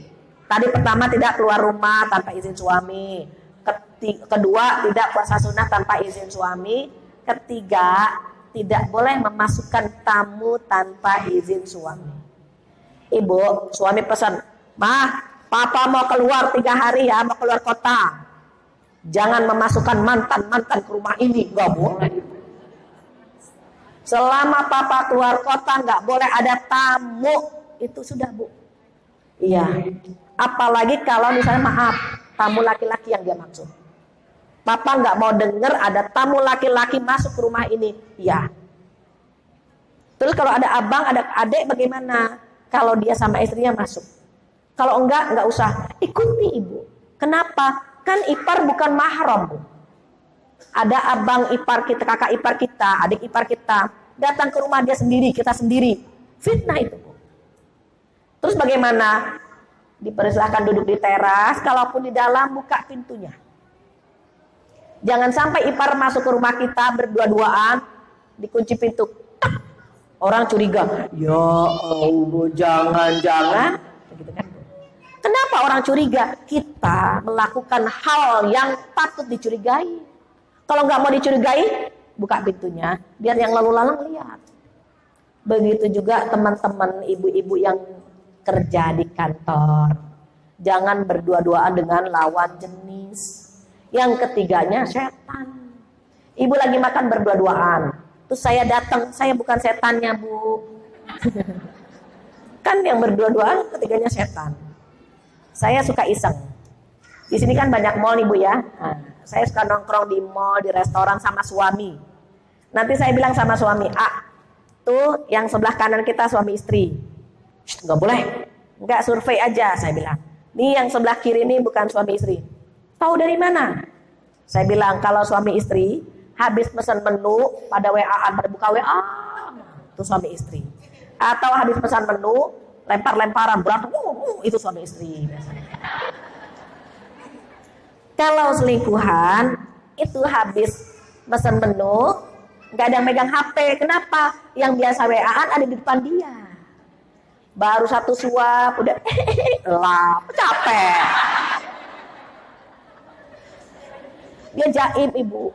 Tadi pertama, tidak keluar rumah tanpa izin suami. Kedua, tidak puasa sunnah tanpa izin suami. Ketiga, tidak boleh memasukkan tamu tanpa izin suami. Ibu, suami pesan, mah, papa mau keluar 3 hari ya, mau keluar kota. Jangan memasukkan mantan-mantan ke rumah ini, nggak boleh. Selama papa keluar kota, nggak boleh ada tamu. Itu sudah bu. Iya. Apalagi kalau misalnya maaf, tamu laki-laki yang dia maksud. Papa nggak mau dengar ada tamu laki-laki masuk ke rumah ini. Iya. Terus kalau ada abang, ada adik bagaimana? Kalau dia sama istrinya masuk. Kalau enggak usah. Ikuti ibu. Kenapa? Kan ipar bukan mahram bu. Ada abang ipar kita, kakak ipar kita, adik ipar kita, datang ke rumah dia sendiri, kita sendiri. Fitnah itu bu. Terus bagaimana? Dipersilahkan duduk di teras, kalaupun di dalam buka pintunya. Jangan sampai ipar masuk ke rumah kita berdua-duaan, dikunci pintu. Orang curiga, ya Allah, jangan-jangan, gitu kan? Kenapa orang curiga? Kita melakukan hal yang patut dicurigai. Kalau nggak mau dicurigai, buka pintunya, biar yang lalu lalang lihat. Begitu juga teman-teman ibu-ibu yang kerja di kantor, jangan berdua-duaan dengan lawan jenis. Yang ketiganya setan. Ibu lagi makan berdua-duaan. Terus saya datang, saya bukan setannya bu. Kan yang berdua-duaan ketiganya setan. Saya suka iseng. Di sini kan banyak mall nih bu ya. Nah, saya suka nongkrong di mall, di restoran sama suami. Nanti saya bilang sama suami, tuh yang sebelah kanan kita suami istri. Nggak boleh, nggak, survei aja saya bilang. Nih yang sebelah kiri ini bukan suami istri. Tahu dari mana? Saya bilang kalau suami istri habis pesan menu pada WA-an, pada buka WA, itu suami istri. Atau habis pesan menu, lempar-lemparan, berantem, itu suami istri biasanya. Kalau selingkuhan, itu habis pesan menu, nggak ada yang megang HP. Kenapa? Yang biasa WA-an ada di depan dia. Baru satu suap, udah capek. Dia jaim, Ibu.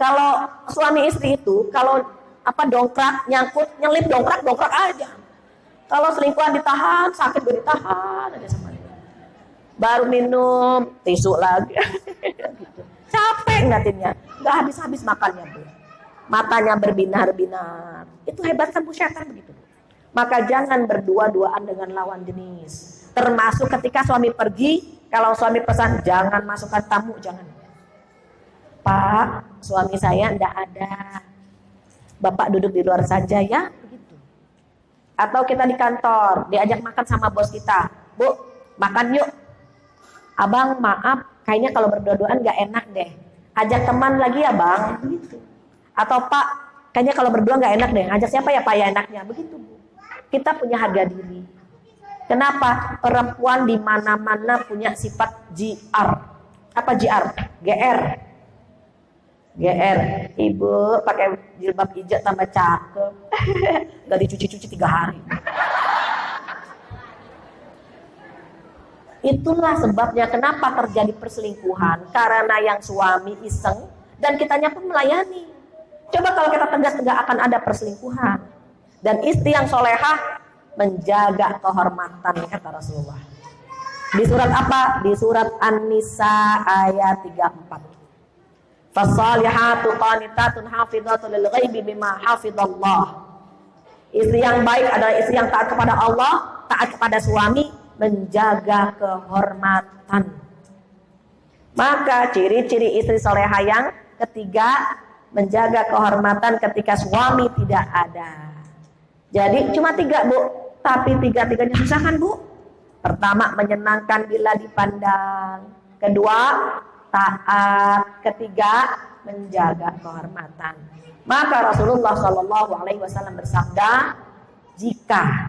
Kalau suami istri itu, kalau dongkrak, nyangkut, nyelip dongkrak aja. Kalau selingkuhan ditahan, sakit gue ditahan aja sama dia. Baru minum, tisu lagi. Gitu. Capek ngeliatinnya, nggak habis-habis makannya, Bu. Matanya berbinar-binar. Itu hebat kan Bu, syaitan begitu. Maka jangan berdua-duaan dengan lawan jenis. Termasuk ketika suami pergi, kalau suami pesan jangan masukkan tamu, jangan. Pak, suami saya enggak ada. Bapak duduk di luar saja ya, begitu. Atau kita di kantor, diajak makan sama bos kita. Bu, makan yuk. Abang, maaf, kayaknya kalau berdua-duaan enggak enak deh. Ajak teman lagi ya, Bang, begitu. Atau Pak, kayaknya kalau berdua enggak enak deh. Ajak siapa ya Pak ya enaknya, begitu, Bu. Kita punya harga diri. Kenapa? Perempuan di mana-mana punya sifat GR. Apa GR? GR. GR, ibu pakai jilbab hijau tambah cakep. Gak dicuci-cuci 3 hari. Itulah sebabnya kenapa terjadi perselingkuhan. Karena yang suami iseng dan kitanya pun melayani. Coba kalau kita tegas tidak akan ada perselingkuhan. Dan istri yang solehah menjaga kehormatan, kata Rasulullah. Di surat apa? Di surat An-Nisa ayat 34. Fasalihatu qanitatun hafidhatun lil ghaibi bima hafidallah. Istri yang baik adalah istri yang taat kepada Allah, taat kepada suami, menjaga kehormatan. Maka ciri-ciri istri soleha yang ketiga, menjaga kehormatan ketika suami tidak ada. Jadi cuma 3, Bu, tapi 3-tiganya susah kan, Bu? Pertama, menyenangkan bila dipandang. Kedua, taat. Ketiga, menjaga kehormatan. Maka Rasulullah SAW bersabda, jika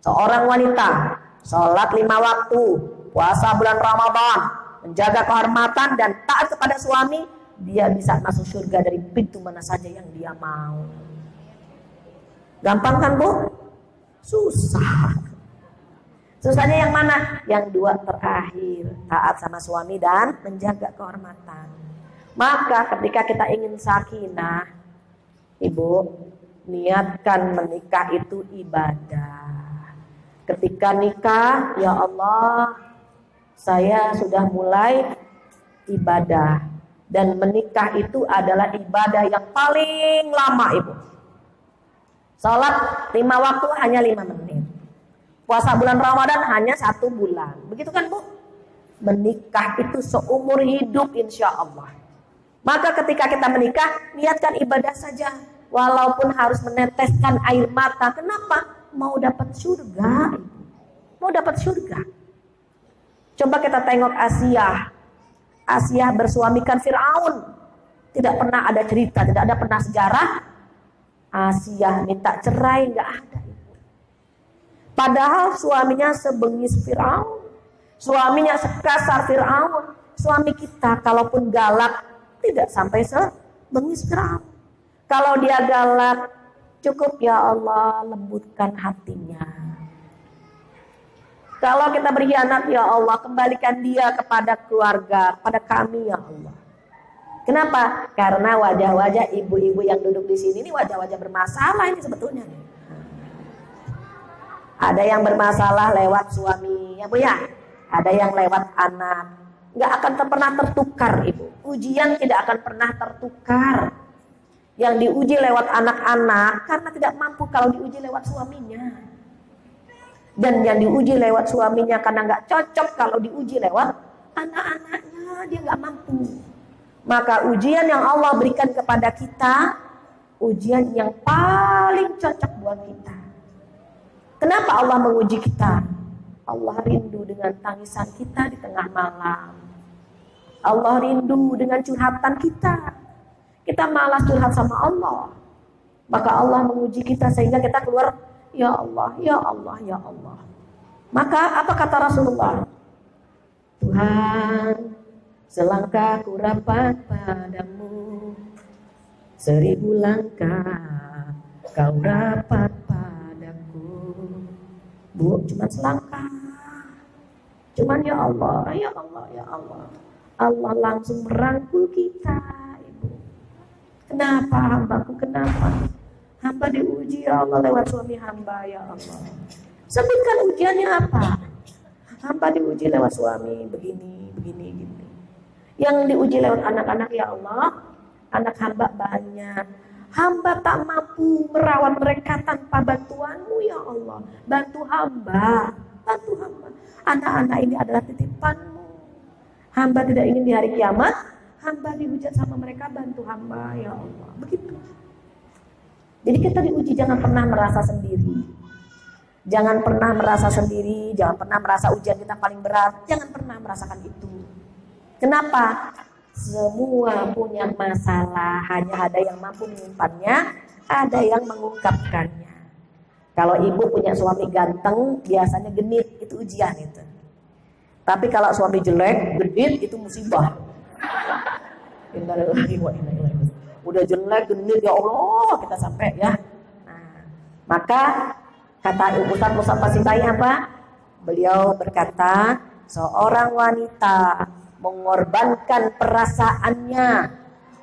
seorang wanita sholat 5 waktu, puasa bulan Ramadan, menjaga kehormatan dan taat kepada suami, dia bisa masuk surga dari pintu mana saja yang dia mau. Gampang kan, Bu? Susah. Susahnya yang mana? Yang 2 terakhir, taat sama suami dan menjaga kehormatan. Maka ketika kita ingin sakinah, Ibu, niatkan menikah itu ibadah. Ketika nikah, ya Allah, saya sudah mulai ibadah. Dan menikah itu adalah ibadah yang paling lama, Ibu. Salat 5 waktu hanya 5 menit. Puasa bulan Ramadan hanya 1 bulan. Begitu kan, Bu? Menikah itu seumur hidup insya Allah. Maka ketika kita menikah, niatkan ibadah saja. Walaupun harus meneteskan air mata. Kenapa? Mau dapat surga. Mau dapat surga. Coba kita tengok Asia. Asia bersuamikan Fir'aun. Tidak pernah ada cerita, tidak ada pernah sejarah Asia minta cerai, nggak ada. Padahal suaminya sebengis Fir'aun, suaminya sekasar Fir'aun. Suami kita kalaupun galak tidak sampai sebengis Fir'aun. Kalau dia galak, cukup ya Allah lembutkan hatinya. Kalau kita berkhianat, ya Allah kembalikan dia kepada keluarga, kepada kami ya Allah. Kenapa? Karena wajah-wajah ibu-ibu yang duduk di sini ini wajah-wajah bermasalah ini sebetulnya. Ada yang bermasalah lewat suami, ya Bu ya. Ada yang lewat anak. Nggak akan pernah tertukar, Ibu. Ujian tidak akan pernah tertukar. Yang diuji lewat anak-anak karena tidak mampu kalau diuji lewat suaminya. Dan yang diuji lewat suaminya karena nggak cocok kalau diuji lewat anak-anaknya, dia nggak mampu. Maka ujian yang Allah berikan kepada kita, ujian yang paling cocok buat kita. Kenapa Allah menguji kita? Allah rindu dengan tangisan kita di tengah malam. Allah rindu dengan curhatan kita. Kita malas curhat sama Allah. Maka Allah menguji kita sehingga kita keluar, ya Allah, ya Allah, ya Allah. Maka apa kata Rasulullah? Tuhan, selangkah ku rapat padamu, 1000 langkah kau rapat padaku. Bu, cuma selangkah. Cuman ya Allah, ya Allah, ya Allah. Allah langsung merangkul kita, Ibu. Kenapa hambaku, kenapa? Hamba diuji ya Allah lewat suami hamba ya Allah. Sebutkan ujiannya apa? Hamba diuji lewat suami begini, begini, gini. Yang diuji lewat anak-anak ya Allah, anak hamba banyak. Hamba tak mampu merawat mereka tanpa bantuanmu ya Allah. Bantu hamba, bantu hamba. Anak-anak ini adalah titipanmu. Hamba tidak ingin di hari kiamat hamba dihujat sama mereka, bantu hamba ya Allah. Begitu. Jadi kita diuji, jangan pernah merasa sendiri. Jangan pernah merasa sendiri, jangan pernah merasa ujian kita paling berat. Jangan pernah merasakan itu. Kenapa? Semua punya masalah, hanya ada yang mampu menyimpannya, ada yang mengungkapkannya. Kalau ibu punya suami ganteng, biasanya genit, itu ujian itu. Tapi kalau suami jelek, genit, itu musibah. Udah jelek, genit, ya Allah, kita sampai ya. Nah, maka kata Ustaz Mustafa Sibai apa? Beliau berkata, seorang wanita mengorbankan perasaannya,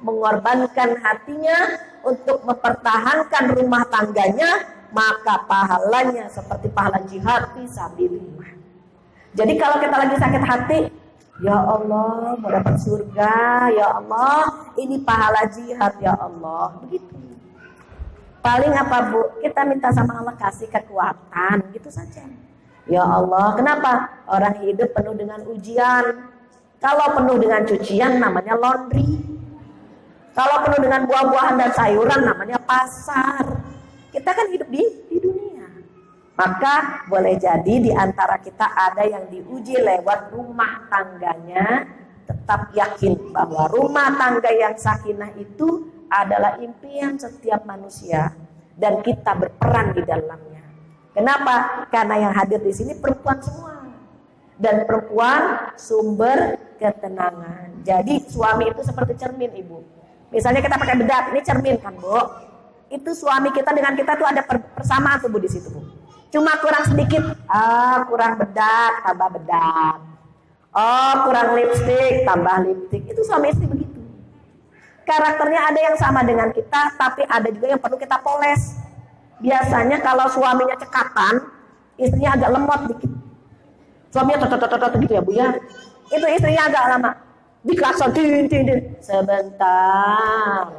mengorbankan hatinya untuk mempertahankan rumah tangganya, maka pahalanya seperti pahala jihad fisabilillah. Jadi kalau kita lagi sakit hati, ya Allah mau dapat surga, ya Allah ini pahala jihad ya Allah, begitu. Paling apa Bu? Kita minta sama Allah kasih kekuatan, gitu saja. Ya Allah, kenapa? Orang hidup penuh dengan ujian. Kalau penuh dengan cucian namanya laundry. Kalau penuh dengan buah-buahan dan sayuran namanya pasar. Kita kan hidup di dunia. Maka boleh jadi di antara kita ada yang diuji lewat rumah tangganya. Tetap yakin bahwa rumah tangga yang sakinah itu adalah impian setiap manusia. Dan kita berperan di dalamnya. Kenapa? Karena yang hadir di sini perempuan semua. Dan perempuan sumber ketenangan. Jadi suami itu seperti cermin Ibu. Misalnya kita pakai bedak, ini cermin kan Bu. Itu suami kita dengan kita tuh ada persamaan tuh Bu di situ Bu. Cuma kurang sedikit, kurang bedak, tambah bedak. Oh kurang lipstik, tambah lipstik. Itu suami istri begitu. Karakternya ada yang sama dengan kita, tapi ada juga yang perlu kita poles. Biasanya kalau suaminya cekatan, istrinya agak lemot dikit. Suaminya tot gitu ya Bu ya. Itu istrinya agak lama. Diklakson, tin. Sebentar.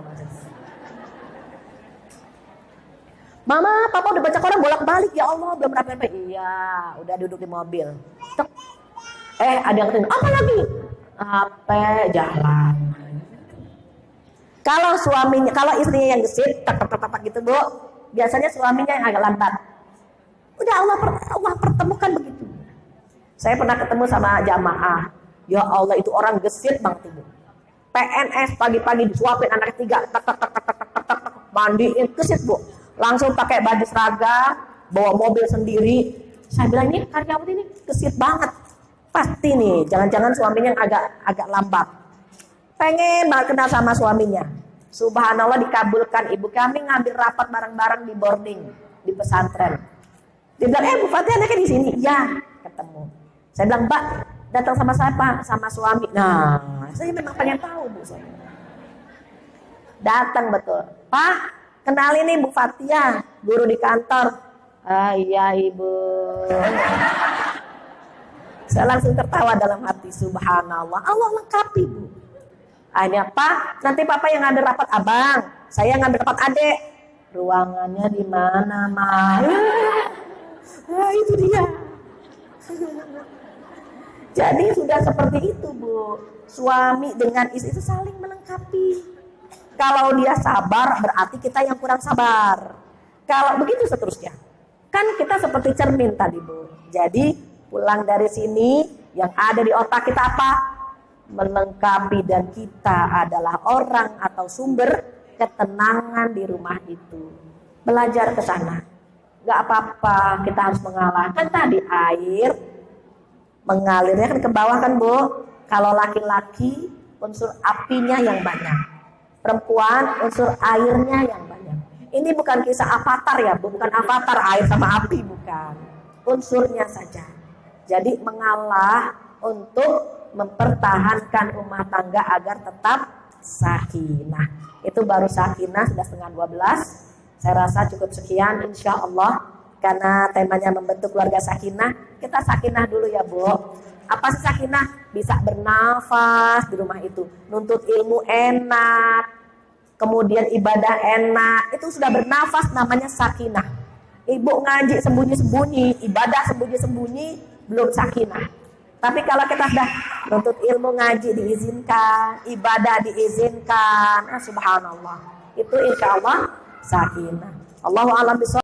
Mama, papa udah baca koran bolak-balik ya Allah, belum rapi-rapi. Iya, udah duduk di mobil. Cek. Ada yang ketemu. Apa lagi? HP jalan. Kalau istrinya yang gesit, tak gitu Bu, biasanya suaminya yang agak lambat. Udah Allah pertemukan begitu. Saya pernah ketemu sama jamaah. Ya Allah itu orang gesit banget Bu. PNS pagi-pagi disuapin anak ketiga, tak mandiin, gesit Bu. Langsung pakai baju seragam, bawa mobil sendiri. Saya bilang ini karyawan ini gesit banget. Pasti nih, jangan-jangan suaminya yang agak lambat. Pengen banget kenal sama suaminya. Subhanallah dikabulkan. Ibu kami ngambil rapat bareng-bareng di boarding di pesantren. Dia bilang, Bu Fatih anaknya di sini. Ya, ketemu. Saya bilang, Mbak, datang sama siapa? Sama suami. Nah, saya memang pengen tahu Bu saya. Datang betul. Pak, kenalin nih Bu Fatia, guru di kantor. Iya Ibu. Saya langsung tertawa dalam hati. Subhanallah, Allah lengkapi Bu. Akhirnya Pak, nanti Papa yang ngambil rapat abang, saya ngambil rapat adek. Ruangannya di mana Mah? Itu dia. Jadi sudah seperti itu Bu. Suami dengan istri itu saling melengkapi. Kalau dia sabar berarti kita yang kurang sabar. Kalau begitu seterusnya. Kan kita seperti cermin tadi Bu. Jadi pulang dari sini yang ada di otak kita apa? Melengkapi, dan kita adalah orang atau sumber ketenangan di rumah itu. Belajar ke sana. Gak apa-apa, kita harus mengalah. Kan tadi air mengalirnya kan ke bawah kan Bu. Kalau laki-laki unsur apinya yang banyak, perempuan unsur airnya yang banyak. Ini bukan kisah avatar ya Bu, bukan avatar air sama api, bukan. Unsurnya saja. Jadi mengalah untuk mempertahankan rumah tangga agar tetap sakinah. Itu baru sakinah, sudah setengah 12. Saya rasa cukup sekian insya Allah. Karena temanya membentuk keluarga sakinah, kita sakinah dulu ya Bu. Apa sih sakinah? Bisa bernafas di rumah itu, nuntut ilmu enak, kemudian ibadah enak, itu sudah bernafas, namanya sakinah. Ibu ngaji sembunyi-sembunyi, ibadah sembunyi-sembunyi, belum sakinah. Tapi kalau kita sudah nuntut ilmu, ngaji diizinkan, ibadah diizinkan, subhanallah, itu insya Allah sakinah. Allahu a'lam bishawab.